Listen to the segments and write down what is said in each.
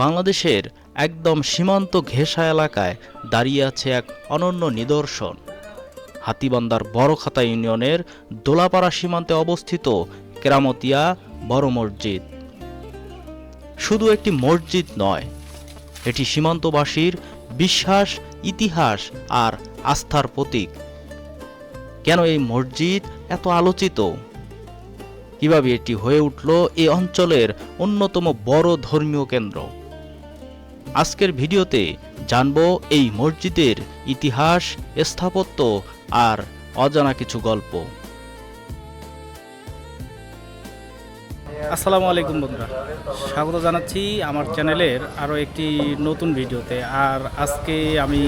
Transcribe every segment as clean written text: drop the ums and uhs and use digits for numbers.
বাংলাদেশের একদম সীমান্ত ঘেঁষা এলাকায় দাঁড়িয়ে আছে এক অনন্য নিদর্শন। হাতীবান্ধার বড়খাতা ইউনিয়নের দোলাপাড়া সীমান্তে অবস্থিত কেরামতিয়া বড় মসজিদ শুধু একটি মসজিদ নয়, এটি সীমান্তবাসীর বিশ্বাস, ইতিহাস আর আস্থার প্রতীক। কেন এই মসজিদ এত আলোচিত? কিভাবে এটি হয়ে উঠল এই অঞ্চলের অন্যতম বড় ধর্মীয় কেন্দ্র? আজকের ভিডিওতে জানব এই মসজিদের ইতিহাস, স্থাপত্য আর অজানা কিছু গল্প। আসসালামু আলাইকুম বন্ধুরা, স্বাগত জানাচ্ছি আমার চ্যানেলের আরও একটি নতুন ভিডিওতে। আর আজকে আমি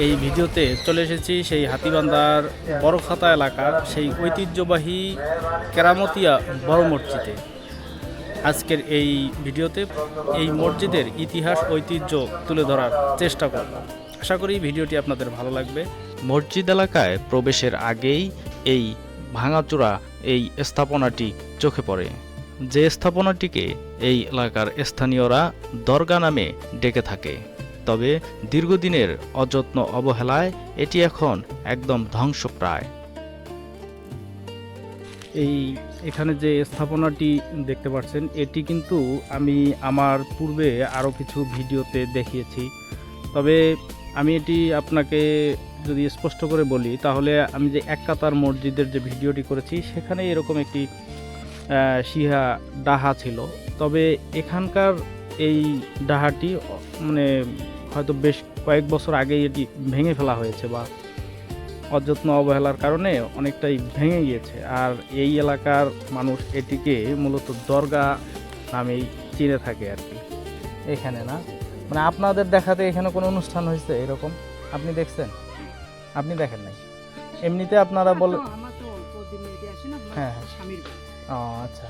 এই ভিডিওতে চলে এসেছি সেই হাতীবান্ধার বড়খাতা এলাকার সেই ঐতিহ্যবাহী কেরামতিয়া বড় মসজিদে। আজকের এই ভিডিওতে এই মসজিদের ইতিহাস, ঐতিহ্য তুলে ধরার চেষ্টা করব। আশা করি ভিডিওটি আপনাদের ভালো লাগবে। মসজিদ এলাকায় প্রবেশের আগেই এই ভাঙাচোরা এই স্থাপনাটি চোখে পড়ে, যে স্থাপনাটিকে এই এলাকার স্থানীয়রা দরগা নামে ডেকে থাকে। তবে দীর্ঘদিনের অযত্ন অবহেলায় এটি এখন একদম ধ্বংসপ্রায়। এখানে যে স্থাপনাটি দেখতে পাচ্ছেন, এটি কিন্তু আমি আমার পূর্বে আরও কিছু ভিডিওতে দেখিয়েছি। তবে আমি এটি আপনাকে যদি স্পষ্ট করে বলি, তাহলে আমি যে এক কাতার মসজিদের যে ভিডিওটি করেছি সেখানে এরকম একটি সিহা ডাহা ছিল। তবে এখানকার এই ডাহাটি মানে হয়তো বেশ কয়েক বছর আগেই এটি ভেঙে ফেলা হয়েছে, বা অযত্ন অবহেলার কারণে অনেকটাই ভেঙে গিয়েছে। আর এই এলাকার মানুষ এটিকে মূলত দরগা নামেই চিনে থাকে আর কি। এখানে না, মানে আপনাদের দেখাতে এখানে কোনো অনুষ্ঠান হয়েছে এরকম আপনি দেখছেন? আপনি দেখেন নাই? এমনিতে আপনারা বলে হ্যাঁ হ্যাঁ, ও আচ্ছা,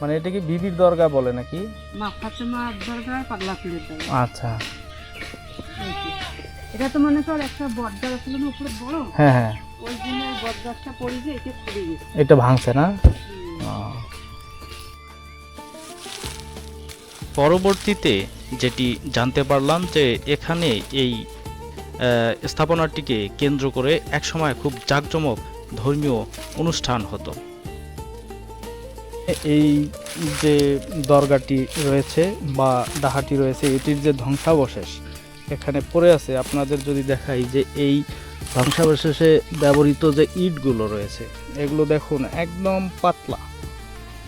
মানে এটা কি বিবির দরগা বলে নাকি? আচ্ছা, এটা তো মনে কর একটা বটগাছ ছিল না উপরে বড়, হ্যাঁ হ্যাঁ, ওই জন্য বটগাছটা পড়ে যে এটা খুলে গেছে। এটা ভাঙছে না? পরবর্তীতে যেটি জানতে পারলাম যে এখানে এই স্থাপনাটিকে কেন্দ্র করে একসময় খুব জাঁকজমক ধর্মীয় অনুষ্ঠান হতো। এই যে দরগাটি রয়েছে বা ডাহাটি রয়েছে, এটির যে ধ্বংসাবশেষ এখানে পড়ে আছে, আপনাদের যদি দেখাই যে এই ধ্বংসাবশেষে ব্যবহৃত যে ইটগুলো রয়েছে এগুলো দেখুন একদম পাতলা।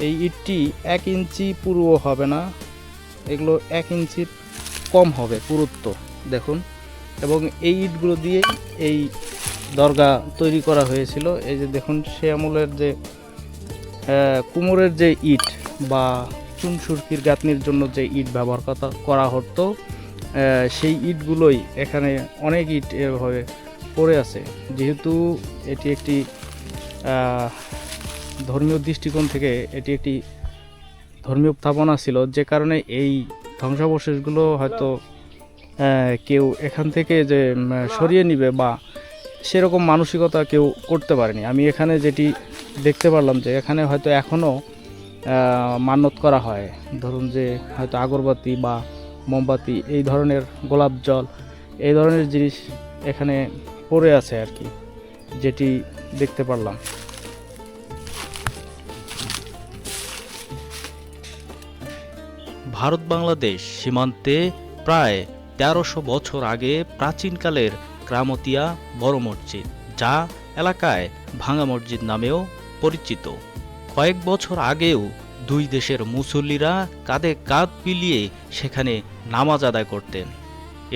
এই ইটটি 1 ইঞ্চি পুরো হবে না, এগুলো 1 ইঞ্চির কম হবে পুরুত্ব দেখুন। এবং এই ইটগুলো দিয়ে এই দরগা তৈরি করা হয়েছিল। এই যে দেখুন, সে আমলের যে কুমোরের যে ইট বা চুনসুরকির গাঁথনির জন্য যে ইট ব্যবহার করা হতো, সেই ইটগুলোই এখানে অনেক ইট এভাবে পড়ে আছে। যেহেতু এটি একটি ধর্মীয় দৃষ্টিকোণ থেকে এটি একটি ধর্মীয় স্থাপনা ছিল, যে কারণে এই ধ্বংসাবশেষগুলো হয়তো কেউ এখান থেকে যে সরিয়ে নিবে বা সেরকম মানসিকতা কেউ করতে পারেনি। আমি এখানে যেটি দেখতে পারলাম যে এখানে হয়তো এখনও মান্যত করা হয়, ধরুন যে হয়তো আগরবাতি বা মোমবাতি, এই ধরনের গোলাপ জল, এই ধরনের জিনিস এখানে পড়ে আছে আর কি, যেটি দেখতে পারলাম। ভারত বাংলাদেশ সীমান্তে প্রায় 1300 বছর আগে প্রাচীনকালের কেরামতিয়া বড় মসজিদ, যা এলাকায় ভাঙা মসজিদ নামেও পরিচিত। কয়েক বছর আগেও দুই দেশের মুসল্লিরা কাঁধে কাঁধ মিলিয়ে সেখানে নামাজ আদায় করতেন।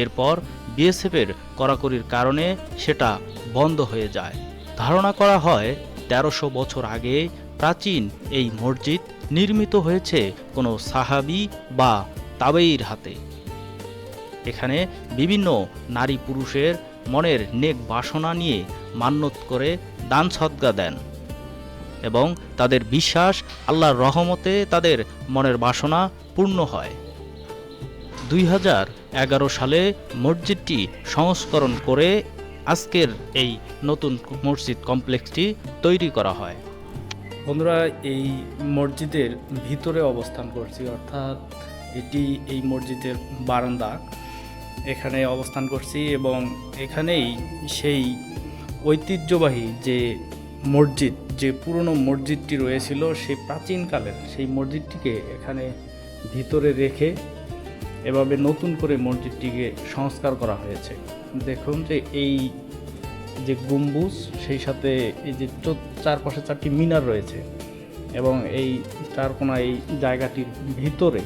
এরপর বিএসএফের কড়াকড়ির কারণে সেটা বন্ধ হয়ে যায়। ধারণা করা হয় 1300 বছর আগে প্রাচীন এই মসজিদ নির্মিত হয়েছে কোনো সাহাবী বা তাবেয়ীর হাতে। এখানে বিভিন্ন নারী পুরুষের মনের নেক বাসনা নিয়ে মান্যত করে দান সদকা দেন এবং তাদের বিশ্বাস আল্লাহর রহমতে তাদের মনের বাসনা পূর্ণ হয়। 2011 সালে মসজিদটি সংস্করণ করে আজকের এই নতুন মসজিদ কমপ্লেক্সটি তৈরি করা হয়। বন্ধুরা, এই মসজিদের ভিতরে অবস্থান করছি, অর্থাৎ এটি এই মসজিদের বারান্দা। এখানে অবস্থান করছি এবং এখানেই সেই ঐতিহ্যবাহী যে মসজিদ, যে পুরনো মসজিদটি রয়েছিল সেই প্রাচীনকালের সেই মসজিদটিকে এখানে ভিতরে রেখে এভাবে নতুন করে মসজিদটিকে সংস্কার করা হয়েছে। দেখুন যে এই যে গম্বুজ, সেই সাথে এই যে চারপাশে 4টি মিনার রয়েছে এবং এই চারকোনা এই জায়গাটির ভিতরে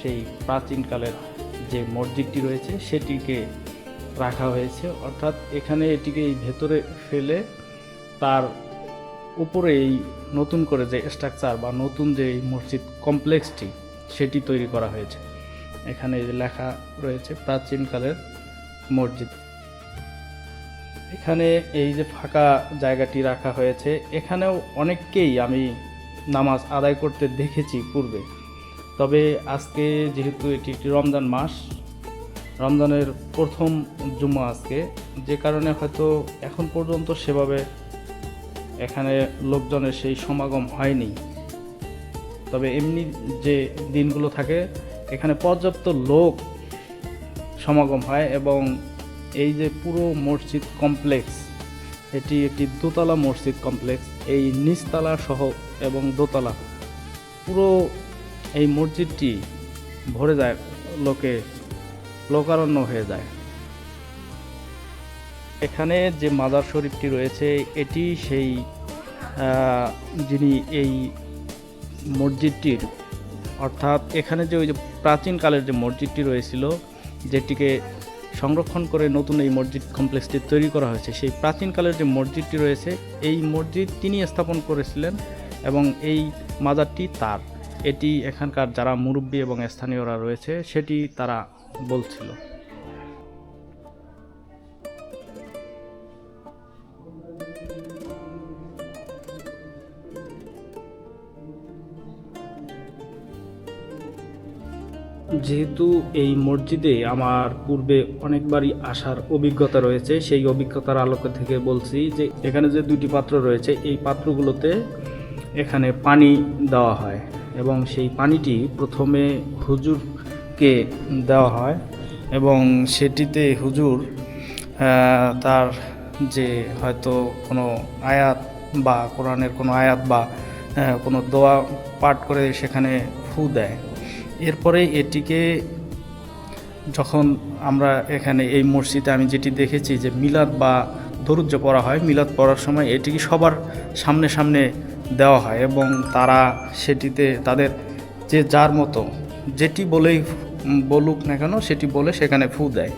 সেই প্রাচীনকালের যে মসজিদটি রয়েছে সেটিকে রাখা হয়েছে। অর্থাৎ এখানে এটিকে এই ভেতরে ফেলে তার উপরে এই নতুন করে যে স্ট্রাকচার বা নতুন যে মসজিদ কমপ্লেক্সটি সেটি তৈরি করা হয়েছে। এখানে যে লেখা রয়েছে প্রাচীনকালের মসজিদ। এখানে এই যে ফাঁকা জায়গাটি রাখা হয়েছে, এখানেও অনেককেই আমি নামাজ আদায় করতে দেখেছি পূর্বে। তবে আজকে যেহেতু এটি একটি রমজান মাস, রমজানের প্রথম জুমা আজকে, যে কারণে হয়তো এখন পর্যন্ত সেভাবে এখানে লোকজনের সেই সমাগম হয়নি। তবে এমনি যে দিনগুলো থাকে এখানে পর্যাপ্ত লোক সমাগম হয় এবং এই যে পুরো মসজিদ কমপ্লেক্স, এটি একটি দোতলা মসজিদ কমপ্লেক্স। এই নিচতলা সহ এবং দোতলা পুরো এই মসজিদটি ভরে যায়, লোকারণ্য হয়ে যায়। এখানে যে মাজার শরীফটি রয়েছে এটি সেই যিনি এই মসজিদটির, অর্থাৎ এখানে যে ওই যে প্রাচীনকালের যে মসজিদটি রয়েছিল, যেটিকে সংরক্ষণ করে নতুন এই মসজিদ কমপ্লেক্সটি তৈরি করা হয়েছে, সেই প্রাচীনকালের যে মসজিদটি রয়েছে এই মসজিদ তিনি স্থাপন করেছিলেন এবং এই মাজারটি তার। এটি এখানকার যারা মুরব্বী এবং স্থানীয়রা রয়েছে সেটি তারা বলছিল। যেহেতু এই মসজিদে আমার পূর্বে অনেকবারই আসার অভিজ্ঞতা রয়েছে, সেই অভিজ্ঞতার আলোকে থেকে বলছি যে এখানে যে 2টি পাত্র রয়েছে এই পাত্রগুলোতে এখানে পানি দেওয়া হয় এবং সেই পানিটি প্রথমে হুজুরকে দেওয়া হয় এবং সেটিতে হুজুর তার যে হয়তো কোনো আয়াত বা কোরআনের কোনো আয়াত বা কোনো দোয়া পাঠ করে সেখানে ফু দেয়। এরপরে এটিকে যখন আমরা এখানে এই মসজিদে আমি যেটি দেখেছি যে মিলাদ বা দরুদ যে পড়া হয়, মিলাদ পড়ার সময় এটিকে সবার সামনে সামনে দেওয়া হয় এবং তারা সেটিতে তাদের যে যার মতো যেটি বলেই বলুক না কেন সেটি বলে সেখানে ফু দেয়।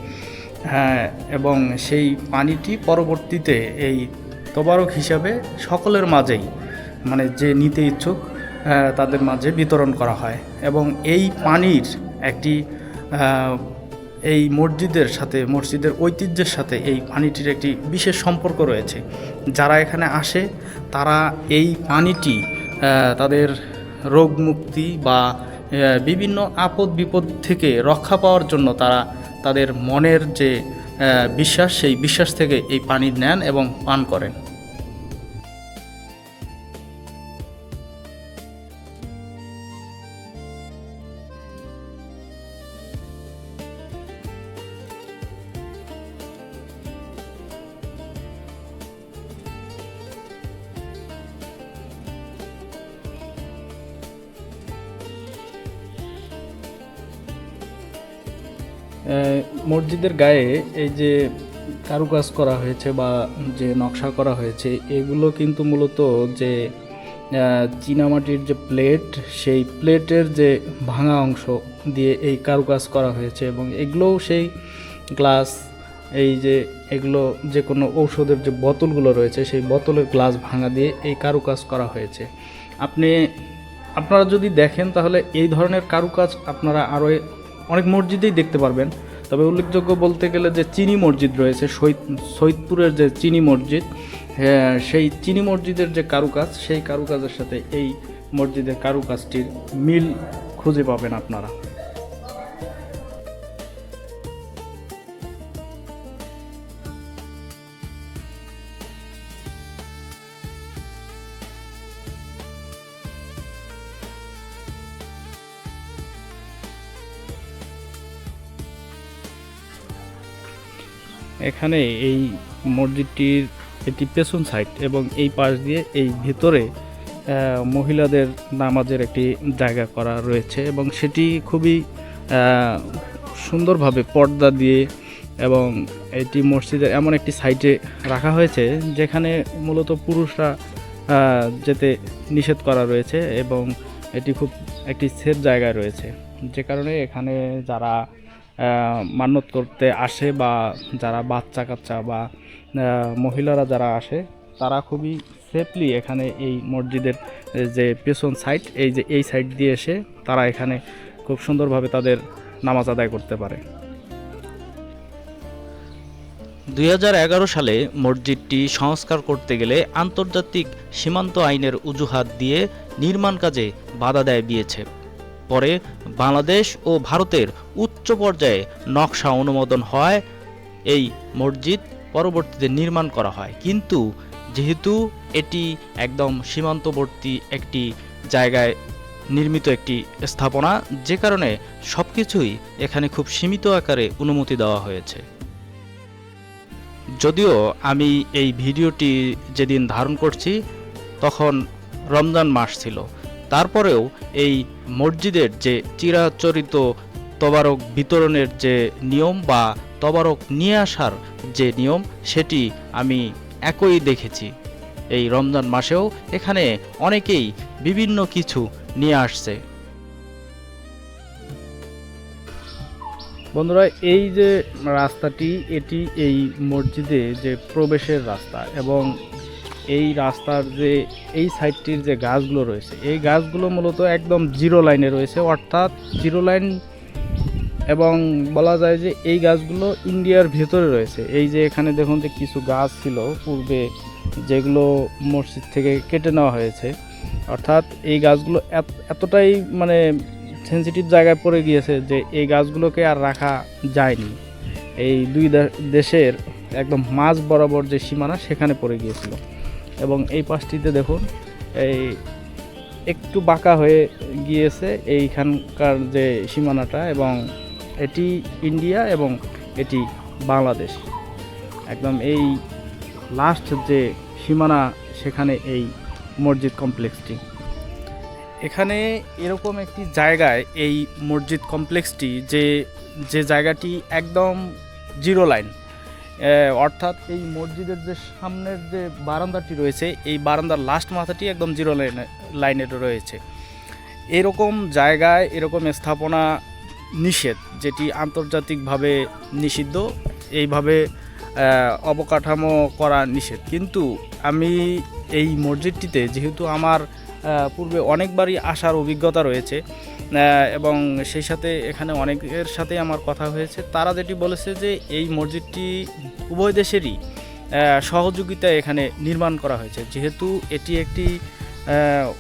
হ্যাঁ, এবং সেই পানিটি পরবর্তীতে এই তবারক হিসাবে সকলের মাঝেই, মানে যে নিতে ইচ্ছুক তাদের মাঝে বিতরণ করা হয় এবং এই পানির একটি এই মসজিদের সাথে, মসজিদের ঐতিহ্যের সাথে এই পানিটির একটি বিশেষ সম্পর্ক রয়েছে। যারা এখানে আসে তারা এই পানিটি তাদের রোগ মুক্তি বা বিভিন্ন আপদ বিপদ থেকে রক্ষা পাওয়ার জন্য তারা তাদের মনের যে বিশ্বাস, সেই বিশ্বাস থেকে এই পানি নেন এবং পান করেন। মসজিদের গায়ে এই যে কারুকাজ করা হয়েছে বা যে নকশা করা হয়েছে এগুলো কিন্তু মূলত যে চীনামাটির যে প্লেট, সেই প্লেটের যে ভাঙা অংশ দিয়ে এই কারুকাজ করা হয়েছে এবং এগুলোও সেই গ্লাস, এই যে এগুলো যে কোনো ঔষধের যে বোতলগুলো রয়েছে সেই বোতলের গ্লাস ভাঙা দিয়ে এই কারুকাজ করা হয়েছে। আপনারা যদি দেখেন তাহলে এই ধরনের কারুকাজ আপনারা আরও অনেক মসজিদেই দেখতে পারবেন। তবে উল্লেখযোগ্য বলতে গেলে যে চিনি মসজিদ রয়েছে, সৈয়দপুরের যে চিনি মসজিদ, সেই চিনি মসজিদের যে কারুকাজ, সেই কারুকাজের সাথে এই মসজিদের কারুকাজটির মিল খুঁজে পাবেন আপনারা। এখানে এই মসজিদটির এটি পেছন সাইড এবং এই পাশ দিয়ে এই ভিতরে মহিলাদের নামাজের একটি জায়গা করা রয়েছে এবং সেটি খুবই সুন্দরভাবে পর্দা দিয়ে এবং এটি মসজিদের এমন একটি সাইডে রাখা হয়েছে যেখানে মূলত পুরুষরা যেতে নিষেধ করা রয়েছে এবং এটি খুব একটি সেফ জায়গায় রয়েছে, যে কারণে এখানে যারা মান্যত করতে আসে বা যারা বাচ্চা কাচ্চা বা মহিলারা যারা আসে তারা খুবই সেফলি এখানে এই মসজিদের যে পেছন সাইড এই সাইড দিয়ে এসে তারা এখানে খুব সুন্দরভাবে তাদের নামাজ আদায় করতে পারে। 2011 সালে মসজিদটি সংস্কার করতে গেলে আন্তর্জাতিক সীমান্ত আইনের অজুহাত দিয়ে নির্মাণ কাজে বাধা দেয় বিএসএফ। পরে বাংলাদেশ ও ভারতের উচ্চ পর্যায়ে নকশা অনুমোদন হয় এই মসজিদ পরবর্তীতে নির্মাণ করা হয়, কিন্তু যেহেতু এটি একদম সীমান্তবর্তী একটি জায়গায় নির্মিত একটি স্থাপনা, যে কারণে সবকিছুই এখানে খুব সীমিত আকারে অনুমতি দেওয়া হয়েছে। যদিও আমি এই ভিডিওটি যেদিন ধারণ করছি তখন রমজান মাস ছিল, তারপরেও এই মসজিদের যে চিরাচরিত তবারক বিতরণের যে নিয়ম বা তবারক নিয়ে আসার যে নিয়ম সেটি আমি একই দেখেছি। এই রমজান মাসেও এখানে অনেকেই বিভিন্ন কিছু নিয়ে আসছে। বন্ধুরা, এই যে রাস্তাটি এটি এই মসজিদে যে প্রবেশের রাস্তা এবং এই রাস্তার যে এই সাইডটির যে গাছগুলো রয়েছে এই গাছগুলো মূলত একদম জিরো লাইনে রয়েছে, অর্থাৎ জিরো লাইন এবং বলা যায় যে এই গাছগুলো ইন্ডিয়ার ভেতরে রয়েছে। এই যে এখানে দেখুন যে কিছু গাছ ছিল পূর্বে যেগুলো মসজিদ থেকে কেটে নেওয়া হয়েছে, অর্থাৎ এই গাছগুলো এতটাই মানে সেন্সিটিভ জায়গায় পড়ে গিয়েছে যে এই গাছগুলোকে আর রাখা যায়নি। এই দুই দেশের একদম মাঝ বরাবর যে সীমানা সেখানে পড়ে গিয়েছিল এবং এই পাশটিতে দেখুন এই একটু বাঁকা হয়ে গিয়েছে এইখানকার যে সীমানাটা, এবং এটি ইন্ডিয়া এবং এটি বাংলাদেশ। একদম এই লাস্ট যে সীমানা সেখানে এই মসজিদ কমপ্লেক্সটি। এখানে এরকম একটি জায়গায় এই মসজিদ কমপ্লেক্সটি যে জায়গাটি একদম জিরো লাইন, অর্থাৎ এই মসজিদের যে সামনের যে বারান্দাটি রয়েছে এই বারান্দার লাস্ট মাথাটি একদম জিরো লাইনে রয়েছে। এরকম জায়গায় এরকম স্থাপনা নিষেধ, যেটি আন্তর্জাতিকভাবে নিষিদ্ধ, এইভাবে অবকাঠামো করা নিষেধ। কিন্তু আমি এই মসজিদটিতে যেহেতু আমার পূর্বে অনেকবারই আসার অভিজ্ঞতা রয়েছে এবং সেই সাথে এখানে অনেকের সাথে আমার কথা হয়েছে, তারা যেটি বলেছে যে এই মসজিদটি উভয় দেশেরই সহযোগিতায় এখানে নির্মাণ করা হয়েছে, যেহেতু এটি একটি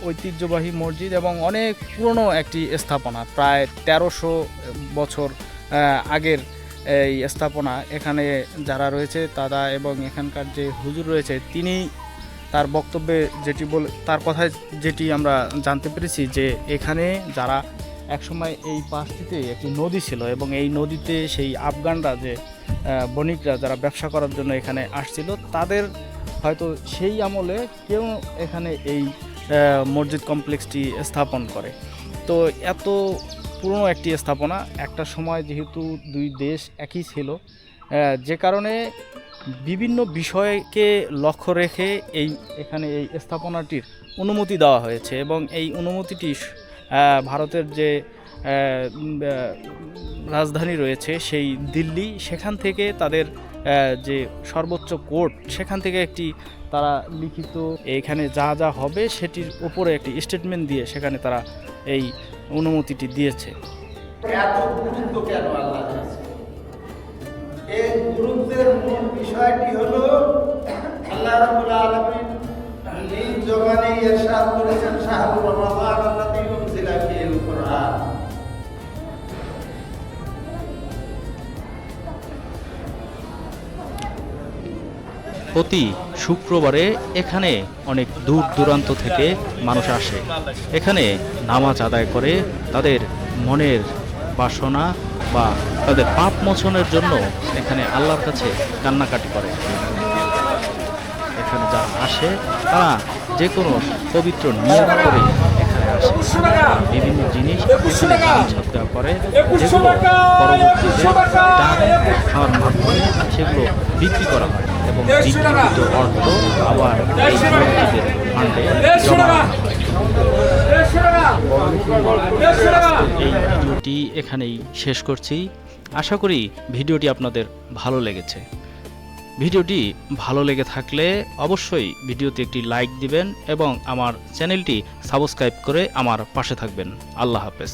ঐতিহ্যবাহী মসজিদ এবং অনেক পুরনো একটি স্থাপনা, প্রায় 1300 বছর আগের এই স্থাপনা। এখানে যারা রয়েছে তারা এবং এখানকার যে হুজুর রয়েছে তিনি তার বক্তব্যে তার কথায় যেটি আমরা জানতে পেরেছি যে এখানে যারা একসময় এই পাশটিতে একটি নদী ছিল এবং এই নদীতে সেই আফগানরা যে বণিকরা যারা ব্যবসা করার জন্য এখানে আসছিল, তাদের হয়তো সেই আমলে কেউ এখানে এই মসজিদ কমপ্লেক্সটি স্থাপন করে। তো এত পুরনো একটি স্থাপনা, একটা সময় যেহেতু দুই দেশ একই ছিল, যে কারণে বিভিন্ন বিষয়কে লক্ষ্য রেখে এখানে এই স্থাপনাটির অনুমতি দেওয়া হয়েছে এবং এই অনুমতিটি ভারতের যে রাজধানী রয়েছে সেই দিল্লি, সেখান থেকে তাদের যে সর্বোচ্চ কোর্ট সেখান থেকে একটি তারা লিখিত এখানে যা যা হবে সেটির উপরে একটি স্টেটমেন্ট দিয়ে সেখানে তারা এই অনুমতিটি দিয়েছে। এত গুরুত্ব কেন আল্লাহ দিয়েছে? এই গুরুত্বের মূল বিষয়টি হলো আল্লাহ রাব্বুল আলামিন নিজ জবানে ইরশাদ করেছেন, শাহরুর রমাদান আল্লাযী উনজিলা ফীহিল কুরআন। প্রতি শুক্রবারে এখানে অনেক দূর দূরান্ত থেকে মানুষ আসে, এখানে নামাজ আদায় করে তাদের মনের বাসনা বা তাদের পাপ মোচনের জন্য এখানে আল্লাহর কাছে কান্নাকাটি করে। এখানে যারা আসে তারা যে কোনো পবিত্র নিয়ত করে এখানে আসে। বিভিন্ন জিনিস এখানে দান সৎকার করে, যেগুলো পরবর্তীতে দান খাওয়ার মাধ্যমে সেগুলো বিক্রি করা হয় এবং বিক্রিত অর্থ আবার এই মসজিদের ফান্ডে জমা হয়। এই ভিডিওটি এখানেই শেষ করছি। আশা করি ভিডিওটি আপনাদের ভালো লেগেছে। ভিডিওটি ভালো লেগে থাকলে অবশ্যই ভিডিওতে একটি লাইক দিবেন এবং আমার চ্যানেলটি সাবস্ক্রাইব করে আমার পাশে থাকবেন। আল্লাহ হাফেজ।